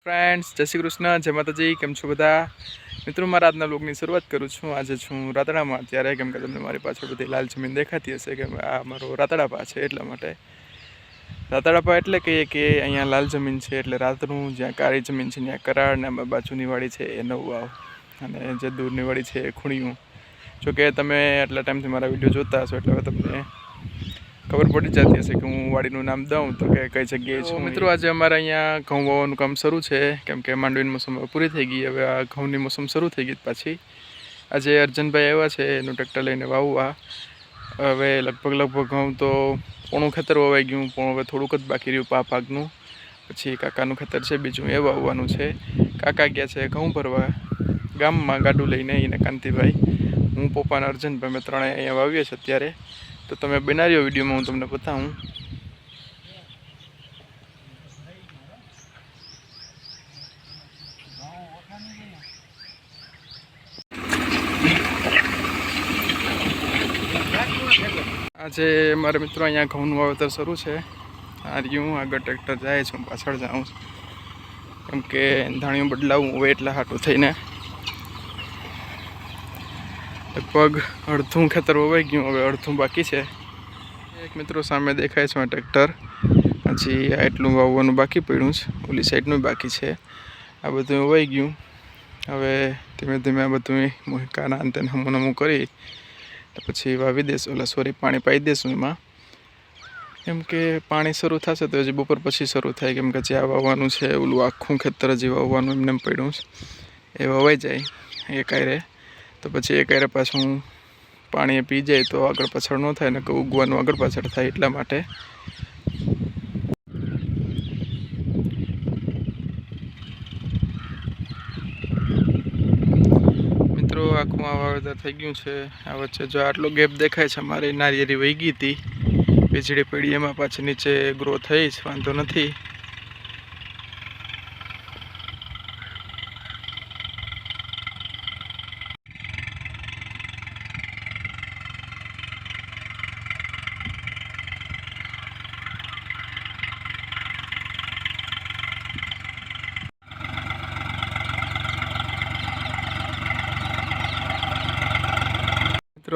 Friends जय श्री कृष्ण जय माताजी केम छो बधा मित्रों मारा आजना व्लॉगनी शुरुआत करूँ छूँ। आज छूँ रातड़ामां त्यारे केम के तमने मारी पाछळ बधी लाल जमीन देखाती हशे के आ मारो रातड़ापा छे એટલા માટે રાતड़ापा એટલે કહીએ કે અહીંયા લાલ જમીન છે એટલે રાતનું જ્યાં કાળી જમીન છે ત્યાં કરાળ ને બાજુની વાડી છે એ નવવાવ અને જે દૂરની વાડી છે એ ખૂણિયું। જો કે તમે આટલા ટાઈમથી મારા વિડીયો જોતા હશો એટલે હવે તમને खबर पड़ी जाती हशे कि हूँ वाड़ीનું नाम दऊँ तो કે કઈ જગ્યાએ છું। મિત્રો આજે અમારે અહીંયા ઘઉં વાવવાનું કામ શરૂ છે કેમ કે માંડવીની મોસમ પૂરી થઈ ગઈ, હવે આ ઘઉંની મોસમ શરૂ થઈ ગઈ પાછી। આજે અર્જનભાઈ આવ્યા છે એનું ટ્રેક્ટર લઈને વાવવા। હવે લગભગ ઘઉં તો પોણું ખેતર વવાઈ ગયું, પણ હવે થોડુંક જ બાકી રહ્યું પા ભાગનું। પછી કાકાનું ખેતર છે બીજું એ વાવવાનું છે। કાકા ગયા છે ઘઉં ભરવા ગામમાં ગાડું લઈને, એને કાંતિભાઈ, હું પપ્પા અને અર્જનભાઈ અમે ત્રણેય અહીંયા વાવીએ છીએ અત્યારે। तो તમે બના રહ્યો વિડીયોમાં હું તમને બતાવું। આજે મારા મિત્રો અહીંયા ઘઉંનું વાવેતર શરૂ છે। આ રહ્યું આગળ ટ્રેક્ટર જાય છે, હું પાછળ જાઉં કેમ કે ધાણીઓ બદલાવું હોય એટલા હાટું થઈને। लगभग અડધું ખેતર વવાઈ ગયું, હવે અડધું બાકી છે। એક મિત્રો સામે દેખાય છે ટ્રેક્ટર, હજી આટલું વાવવાનું બાકી પડ્યું છે, ઓલી સાઈડનું બાકી છે। આ બધું વવાઈ ગયું, હવે ધીમે ધીમે આ બધું મોહિકાના અંતે નમું કરી પછી વાવી દેશું, ઓલા સોરી પાણી પાઈ દેશું એમાં, કેમ કે પાણી શરૂ થશે તો હજી બપોર પછી શરૂ થાય, કેમ કે જ્યાં વાવવાનું છે ઓલું આખું ખેતર હજી વાવવાનું એમને પડ્યું છે, એ વવાઈ જાય એ કાંઈ तो पछी एक पाछू पाणी पी जाए तो आगळ पाछळ न थाय ने उगवानुं आगळ पाछळ थाय એટલા માટે। मित्रों आखुं आ वावेतर थई गयुं छे। आ वच्चे जो आटलो गेप देखाय छे मारी नारिયેરી वही गई थी, વીજળી પડી એમાં પાછી નીચે ગ્રો થઈ જ વાંધો નથી।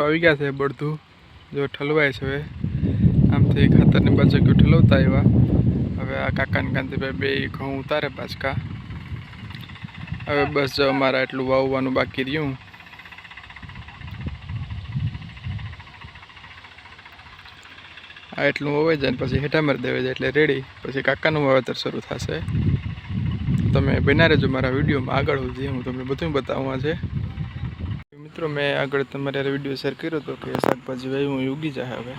આવી ગયા છે બળધું જો ઠલવાય છે। હવે આમથી ખાતરની બાજુ ગયું ઠલવતા આવ્યા। હવે આ કાકાને કાંતિભાઈ બે ઘઉં ઉતારે પાછકા। હવે બસ જો અમારા એટલું વાવવાનું બાકી રહ્યું। આ એટલું વવાઈ જાય પછી હેઠા મારી દેવાઈ જાય એટલે રેડી, પછી કાકાનું વાવેતર શરૂ થશે। તમે બના રહેજો મારા વિડીયોમાં આગળ સુધી, હું તમને બધું બતાવું આજે। मित्रों मैं आगे तमारे वीडियो शेर कर्यो तो कि शाकभाजी वाव्युं उगी जाए। हवे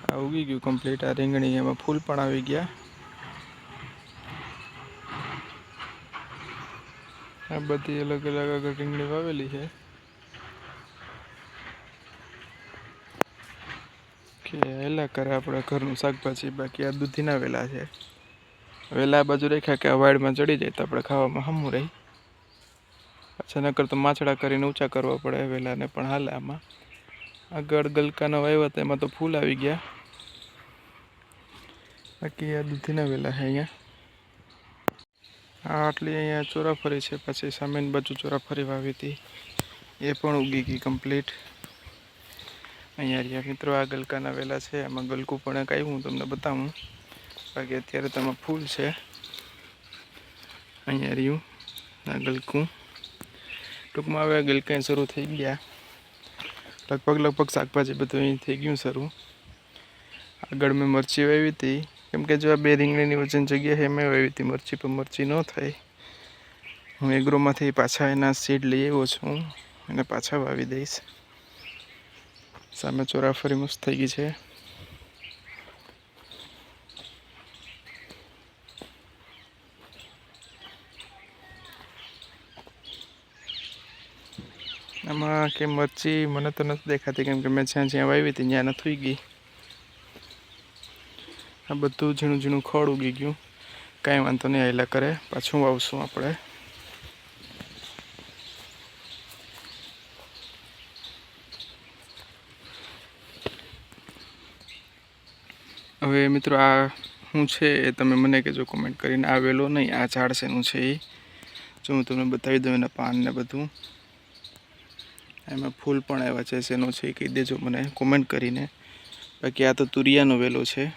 आ उगी गयुं कम्प्लीट। आ રીંગણી एमां फूल पण आवी गया। आ बधी अलग अलग आगळ રીંગણી वावेली है के एला करे आपणे घरनुं शाकभाजी। बाकी आ दूधीना वेला छे, वेला बाजू राख्या के वाडमां चढ़ी जाए तो आपणे खावामां हम्मुं रही। अच्छा नकर तो माछड़ा करीने ऊँचा करवा पड़े, वेला ने पण हाले। आमां आगळ गलकाना वाव्या तो एमां तो फूल आवी गया। बाकी आ दूधीना वेला है। अहींया आटली अहींया ચોરાફળી છે, પછી સામેની બાજુ ચોરાફળી વાવી હતી એ પણ ઉગી ગઈ કમ્પ્લીટ। અહીંયા રહ્યા મિત્રો આ ગલકાના વેલા છે, આમાં ગલકું પણ એક આવ્યું, હું તમને બતાવું। બાકી અત્યારે તો આમાં ફૂલ છે। અહીંયા રહ્યું આ ગલકું। टूंकमां हवे गलकाई शरू थई गया। लगभग शाकभाजी बधुं थई गयुं शरू। आगळ में मरची वावी थी, केम के जो आ बे રીંગણીની वचन जग्या है मैं वावी थी मरची, पर मरची न थाय। हूँ एग्रोमांथी पाछा एना सीड लई आव्यो छुं अने पाछा वावी दईश। सामे ચોરાફળી मस्त थई गई छे। आमां के मरची मने तो नहीं देखाती, केम के मैं ज्यां ज्यां वावी थी त्यां नथी उगी। आ बधुं झीणुं झीणुं खड़ उगी गयुं, कांई वांधो नहीं, आयला करे पाछुं वावशुं आपणे। हवे मित्रों आ શું છે એ તમે મને કહેજો કોમેન્ટ કરીને. આ વેલો નહીં, આ ઝાડ શેનું છે એ જો હું તમને બતાવી દઉં, એના પાન ને બધું. એમાં ફૂલ પણ આવ્યા છે, શેનો છે એ કહી દેજો મને કોમેન્ટ કરીને. બાકી આ તો તુરિયાનો વેલો છે.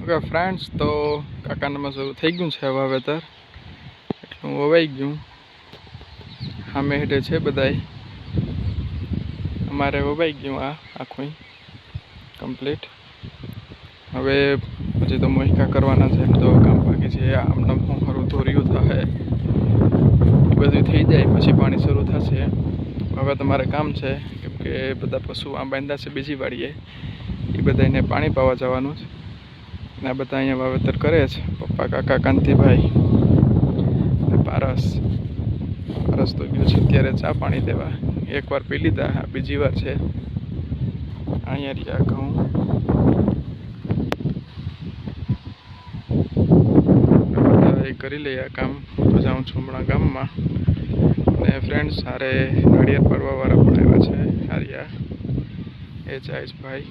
ઓકે ફ્રેન્ડ્સ, તો કાકાનામાં શરૂ થઈ ગયું છે વાવેતર, એટલું વવાઈ ગયું. સામે હેઠે છે બધાય, અમારે વવાઈ ગયું આ આખું કમ્પ્લીટ. હવે પછી તો મોહિકા કરવાના છે, તો કામ બાકી છે. આમને હું ખરું ધોર્યું થાય એ બધું થઈ જાય પછી પાણી શરૂ થશે. હવે તમારે કામ છે, કેમ કે બધા પશુ આ બાંધ્યા છે બીજી વાડીએ, એ બધાને પાણી પાવા જવાનું છે. અને આ બધા અહીંયા વાવેતર કરે છે, પપ્પા, કાકા, કાંતિભાઈ ને પારસ. પારસ તો ગયો છે અત્યારે ચા પાણી દેવા, એકવાર પી લીધા, આ બીજી વાર છે. અહીંયા રહ્યા ઘઉં, કરી લઈએ આ કામ. તો જાઉં છું હમણાં ગામમાં. અને ફ્રેન્ડ્સ સારે નાળિયેર પાડવાવાળા પણ આવ્યા છે, હારિયા એ જયેશભાઈ.